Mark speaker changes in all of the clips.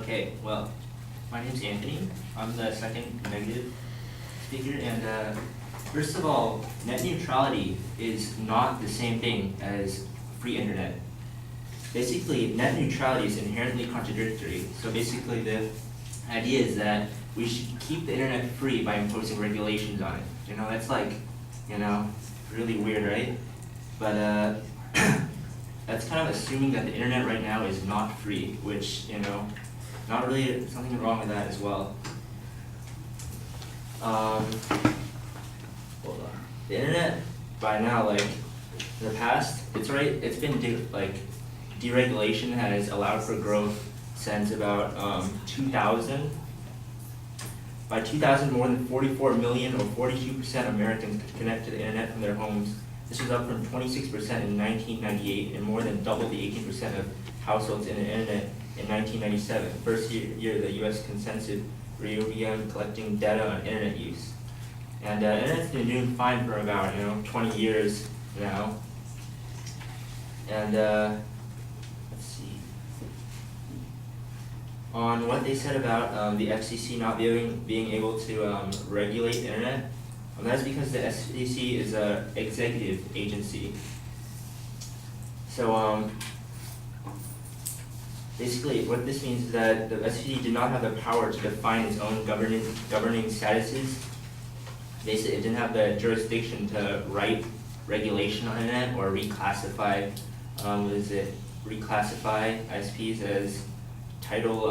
Speaker 1: Okay, well, my name's Anthony. I'm the second negative speaker, and first of all, net neutrality is not the same thing as free internet. Basically, net neutrality is inherently contradictory. So basically, the idea is that we should keep the internet free by imposing regulations on it. You know, that's like, really weird, right? But that's kind of assuming that the internet right now is not free, which, not really something wrong with that as well. Hold on. The internet, by now, like, in the past, it's been deregulation has allowed for growth since about 2000. By 2000, more than 44 million, or 42% of Americans could connect to the internet from their homes. This was up from 26% in 1998, and more than double the 18% of households in the internet in 1997, first year the U.S. consensus began collecting data on internet use. And internet's been doing fine for about 20 years now. And let's see. On what they said about the FCC not being able to regulate the internet, that's because the FCC is an executive agency. So basically, what this means is that the FCC did not have the power to define its own governing statuses. Basically, it didn't have the jurisdiction to write regulation on the internet or reclassify ISPs as title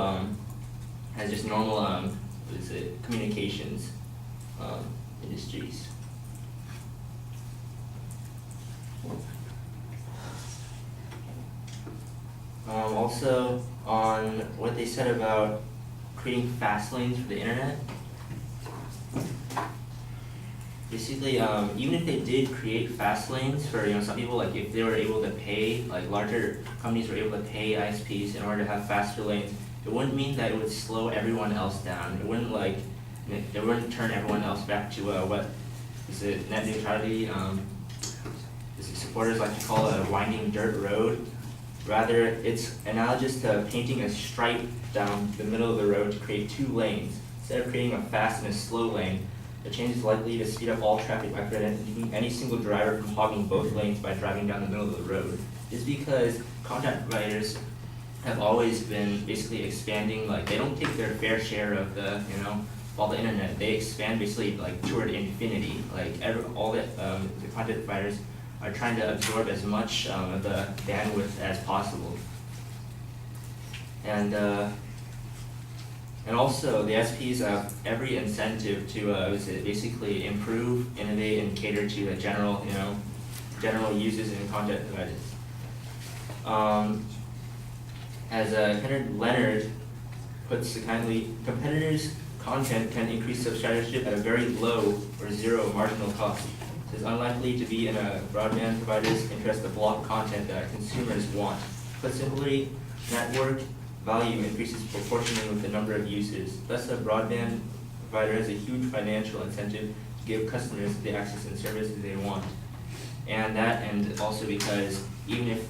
Speaker 1: as just normal communications industries. Also, on what they said about creating fast lanes for the internet. Basically, even if they did create fast lanes for some people, like if they were able to pay, like larger companies were able to pay ISPs in order to have faster lanes, it wouldn't mean that it would slow everyone else down. It wouldn't turn everyone else back to what is it, net neutrality. Supporters like to call it a winding dirt road. Rather, it's analogous to painting a stripe down the middle of the road to create two lanes. Instead of creating a fast and a slow lane, the change is likely to speed up all traffic by preventing any single driver from hogging both lanes by driving down the middle of the road. It's because content providers have always been basically expanding, like they don't take their fair share of the, all the internet. They expand basically like toward infinity. Like all the content providers are trying to absorb as much of the bandwidth as possible. And also, the SPs have every incentive to basically improve, innovate, and cater to the general users and content providers. As Kenneth Leonard puts it kindly, competitors' content can increase subscribership at a very low or zero marginal cost. It is unlikely to be in a broadband provider's interest to block content that consumers want. Put simply, network value increases proportionally with the number of users. Thus, a broadband provider has a huge financial incentive to give customers the access and services they want. And also because even if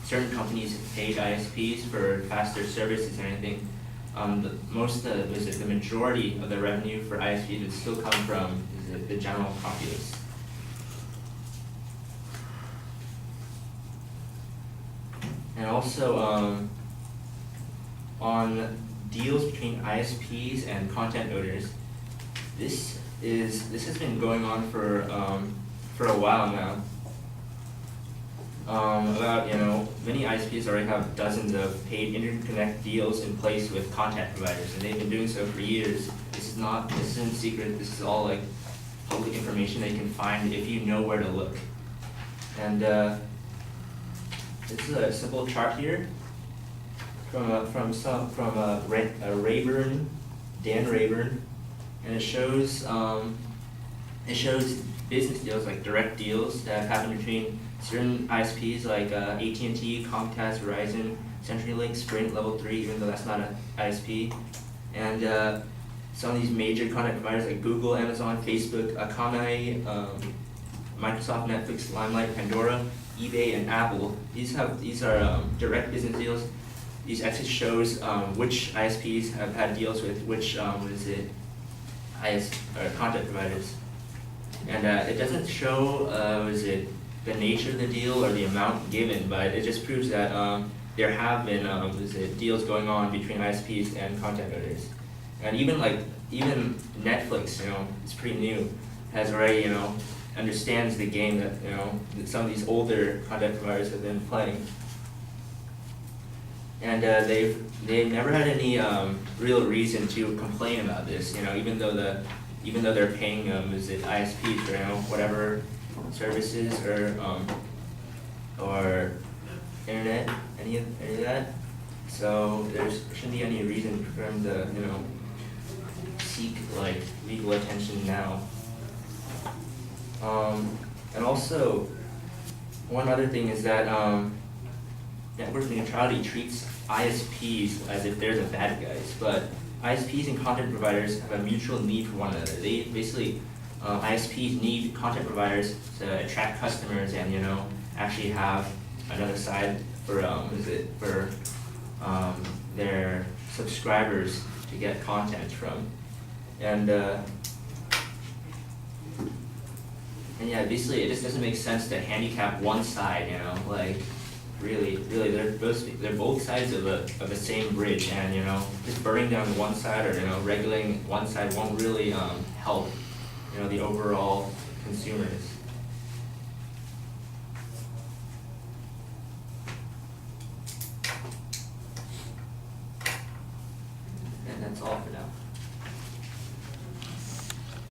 Speaker 1: certain companies paid ISPs for faster services and anything, the majority of the revenue for ISPs would still come from the general populace. And also on deals between ISPs and content owners, this has been going on for a while now. Many ISPs already have dozens of paid interconnect deals in place with content providers, and they've been doing so for years. This isn't secret. This is all like public information that you can find if you know where to look. And this is a simple chart here from Dan Rayburn, and it shows business deals, like direct deals that have happened between certain ISPs like AT&T, Comcast, Verizon, CenturyLink, Sprint, Level 3, even though that's not an ISP, and some of these major content providers like Google, Amazon, Facebook, Akamai, Microsoft, Netflix, Limelight, Pandora, eBay, and Apple. These are direct business deals these actually shows which ISPs have had deals with which content providers, and it doesn't show the nature of the deal or the amount given, but it just proves that there have been deals going on between ISPs and content owners, and even Netflix, it's pretty new, has already understands the game that that some of these older content providers have been playing. And they've never had any real reason to complain about this. Even though they're paying ISP for whatever services or internet, any of that. So there shouldn't be any reason for them to seek legal attention now. And also, one other thing is that network neutrality treats ISPs as if they're the bad guys, but ISPs and content providers have a mutual need for one another. They basically, ISPs need content providers to attract customers and actually have another side for their subscribers to get content from, and yeah, basically it just doesn't make sense to handicap one side, really, they're both sides of the same bridge, and just burning down one side or regulating one side won't really help the overall consumers.